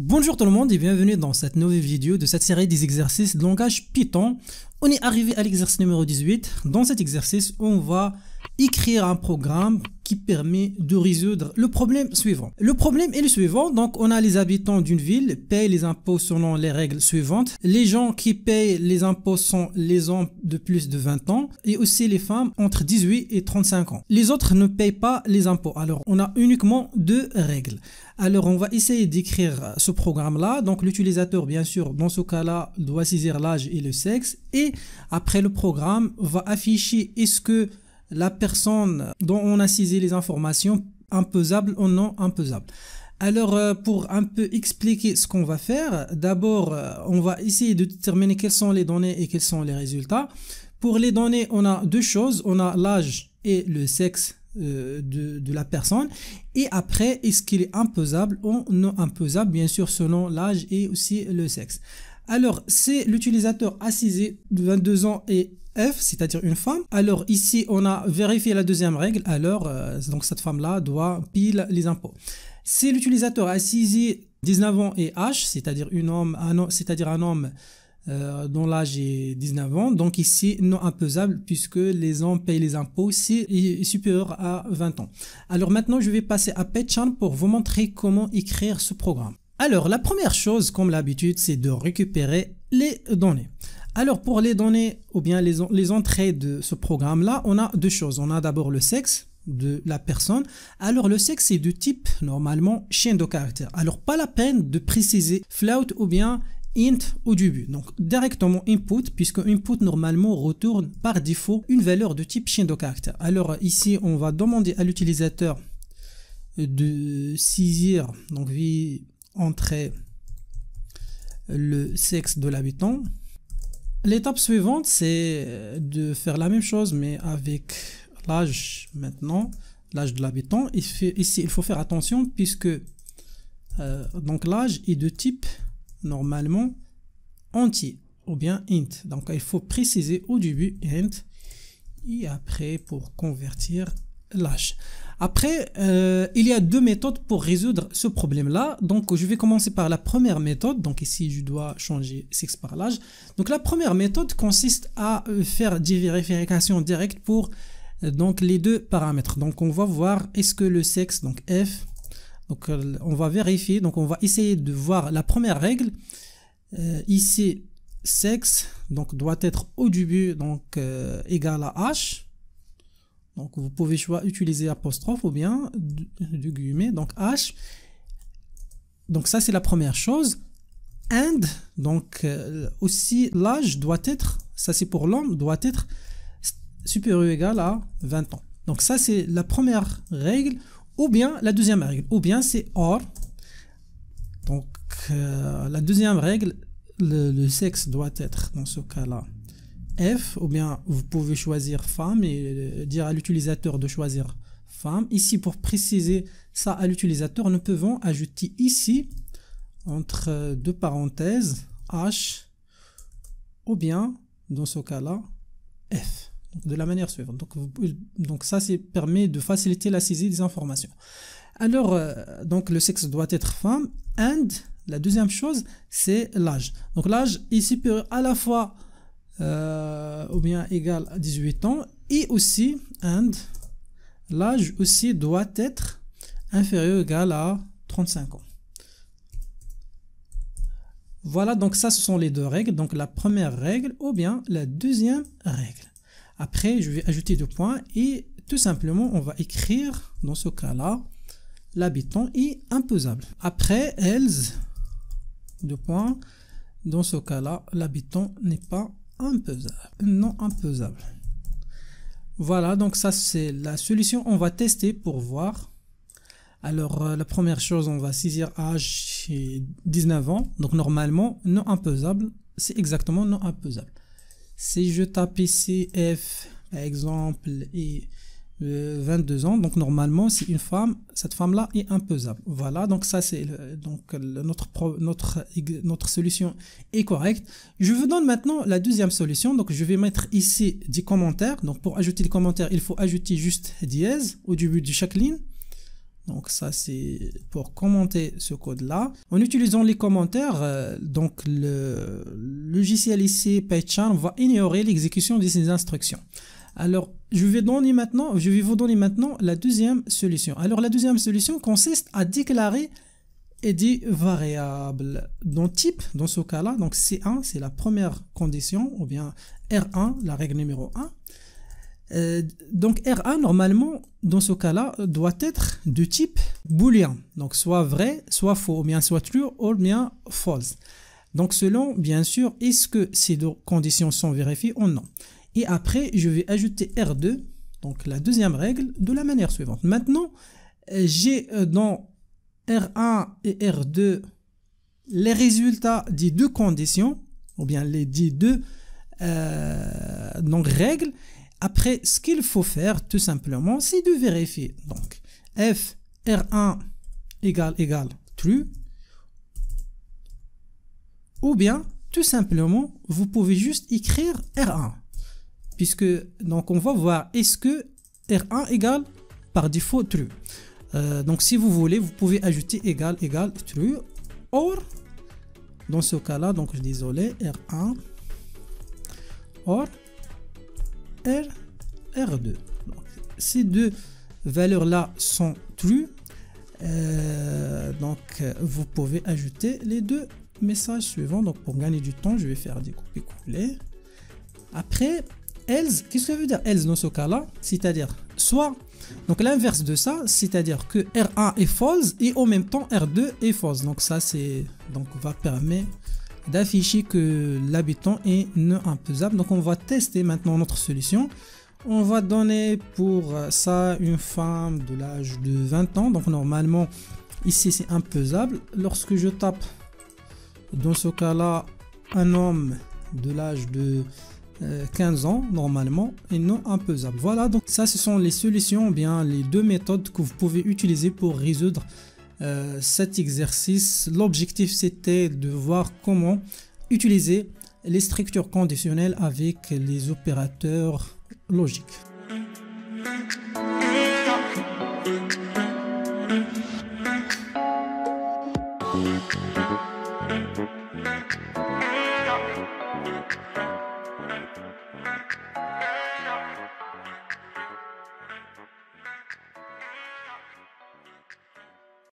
Bonjour tout le monde et bienvenue dans cette nouvelle vidéo de cette série des exercices de langage Python. On est arrivé à l'exercice numéro 18. Dans cet exercice, on va écrire un programme qui permet de résoudre le problème suivant. Le problème est le suivant, donc on a les habitants d'une ville payent les impôts selon les règles suivantes. Les gens qui payent les impôts sont les hommes de plus de 20 ans et aussi les femmes entre 18 et 35 ans. Les autres ne payent pas les impôts. Alors on a uniquement deux règles. Alors on va essayer d'écrire ce programme-là. Donc l'utilisateur, bien sûr, dans ce cas-là, doit saisir l'âge et le sexe. Et après, le programme va afficher est-ce que la personne dont on a saisi les informations imposable ou non imposable. Alors pour un peu expliquer ce qu'on va faire, d'abord on va essayer de déterminer quelles sont les données et quels sont les résultats. Pour les données, on a deux choses, on a l'âge et le sexe de la personne, et après est-ce qu'il est imposable ou non imposable, bien sûr selon l'âge et aussi le sexe. Alors c'est l'utilisateur a saisi de 22 ans et F, c'est-à-dire une femme. Alors ici on a vérifié la deuxième règle, alors donc cette femme-là doit payer les impôts. Si l'utilisateur a saisi 19 ans et H, c'est-à-dire un homme dont l'âge est 19 ans, donc ici non imposable puisque les hommes payent les impôts si est supérieur à 20 ans. Alors maintenant je vais passer à Python pour vous montrer comment écrire ce programme. Alors la première chose, comme l'habitude, c'est de récupérer les données. Alors pour les données ou bien les entrées de ce programme-là, on a deux choses. On a d'abord le sexe de la personne. Alors le sexe est de type normalement chaîne de caractères. Alors pas la peine de préciser float ou bien int au début. Donc directement input, puisque input normalement retourne par défaut une valeur de type chaîne de caractères. Alors ici on va demander à l'utilisateur de saisir, donc entrer le sexe de l'habitant. L'étape suivante, c'est de faire la même chose, mais avec l'âge maintenant, l'âge de l'habitant. Ici, il faut faire attention puisque donc l'âge est de type normalement entier ou bien int. Donc, il faut préciser au début int et après pour convertir l'âge. Après, il y a deux méthodes pour résoudre ce problème-là. Donc, je vais commencer par la première méthode. Donc, ici, je dois changer sexe par l'âge. Donc, la première méthode consiste à faire des vérifications directes pour donc, les deux paramètres. Donc, on va voir est-ce que le sexe, donc F, donc on va vérifier. Donc, on va essayer de voir la première règle. Ici, sexe, donc doit être au début, donc égal à H. Donc, vous pouvez utiliser apostrophe ou bien du guillemets, donc H. Donc, ça, c'est la première chose. And, donc, aussi, l'âge doit être, ça c'est pour l'homme, doit être supérieur ou égal à 20 ans. Donc, ça, c'est la première règle, ou bien la deuxième règle, ou bien c'est OR. Donc, la deuxième règle, le sexe doit être, dans ce cas-là, F, ou bien vous pouvez choisir femme et dire à l'utilisateur de choisir femme. Ici, pour préciser ça à l'utilisateur, nous pouvons ajouter ici, entre deux parenthèses, H, ou bien, dans ce cas-là, F. De la manière suivante. Donc ça, permet de faciliter la saisie des informations. Alors, donc le sexe doit être femme, and la deuxième chose, c'est l'âge. Donc l'âge est supérieur à la fois ou bien égal à 18 ans et aussi and l'âge aussi doit être inférieur ou égal à 35 ans. Voilà, donc ça ce sont les deux règles, donc la première règle ou bien la deuxième règle. Après je vais ajouter deux points et tout simplement on va écrire dans ce cas là l'habitant est imposable. Après else deux points, dans ce cas là l'habitant n'est pas imposable, non imposable. Voilà, donc ça c'est la solution. On va tester pour voir. Alors la première chose, on va saisir âge 19 ans, donc normalement non imposable, c'est exactement non imposable. Si je tape ici F par exemple et 22 ans, donc normalement c'est une femme, cette femme là est imposable. Voilà, donc ça c'est donc notre solution est correcte. Je vous donne maintenant la deuxième solution. Donc je vais mettre ici des commentaires. Donc pour ajouter des commentaires, il faut ajouter juste dièse au début de chaque ligne. Donc ça c'est pour commenter ce code-là. En utilisant les commentaires, donc le logiciel ici PyCharm va ignorer l'exécution de ces instructions. Alors je vais vous donner maintenant la deuxième solution. Alors la deuxième solution consiste à déclarer des variables dont type, dans ce cas-là, donc C1 c'est la première condition, ou bien R1, la règle numéro 1. Donc R1 normalement dans ce cas-là doit être de type booléen, donc soit vrai, soit faux, ou bien soit true, ou bien false. Donc selon bien sûr est-ce que ces deux conditions sont vérifiées ou non. Et après je vais ajouter R2, donc la deuxième règle, de la manière suivante. Maintenant j'ai dans R1 et R2 les résultats des deux conditions, ou bien les deux donc règles. Après, ce qu'il faut faire, tout simplement, c'est de vérifier. Donc, f R1 égale true. Ou bien, tout simplement, vous pouvez juste écrire R1. Puisque, donc, on va voir, est-ce que R1 égale par défaut true. Donc, si vous voulez, vous pouvez ajouter égale true. Or, dans ce cas-là, donc, désolé, R1. Or, R2. Donc, ces deux valeurs-là sont true. Donc, vous pouvez ajouter les deux messages suivants. Donc, pour gagner du temps, je vais faire des copier-coller. Après, else, qu'est-ce que ça veut dire else dans ce cas-là? C'est-à-dire, soit, donc l'inverse de ça, c'est-à-dire que R1 est false et en même temps R2 est false. Donc, ça, c'est, donc, va permettre d'afficher que l'habitant est non imposable. Donc on va tester maintenant notre solution. On va donner pour ça une femme de l'âge de 20 ans. Donc normalement ici c'est imposable. Lorsque je tape dans ce cas là un homme de l'âge de 15 ans, normalement est non imposable. Voilà, donc ça ce sont les solutions, bien les deux méthodes que vous pouvez utiliser pour résoudre cet exercice. L'objectif c'était de voir comment utiliser les structures conditionnelles avec les opérateurs logiques.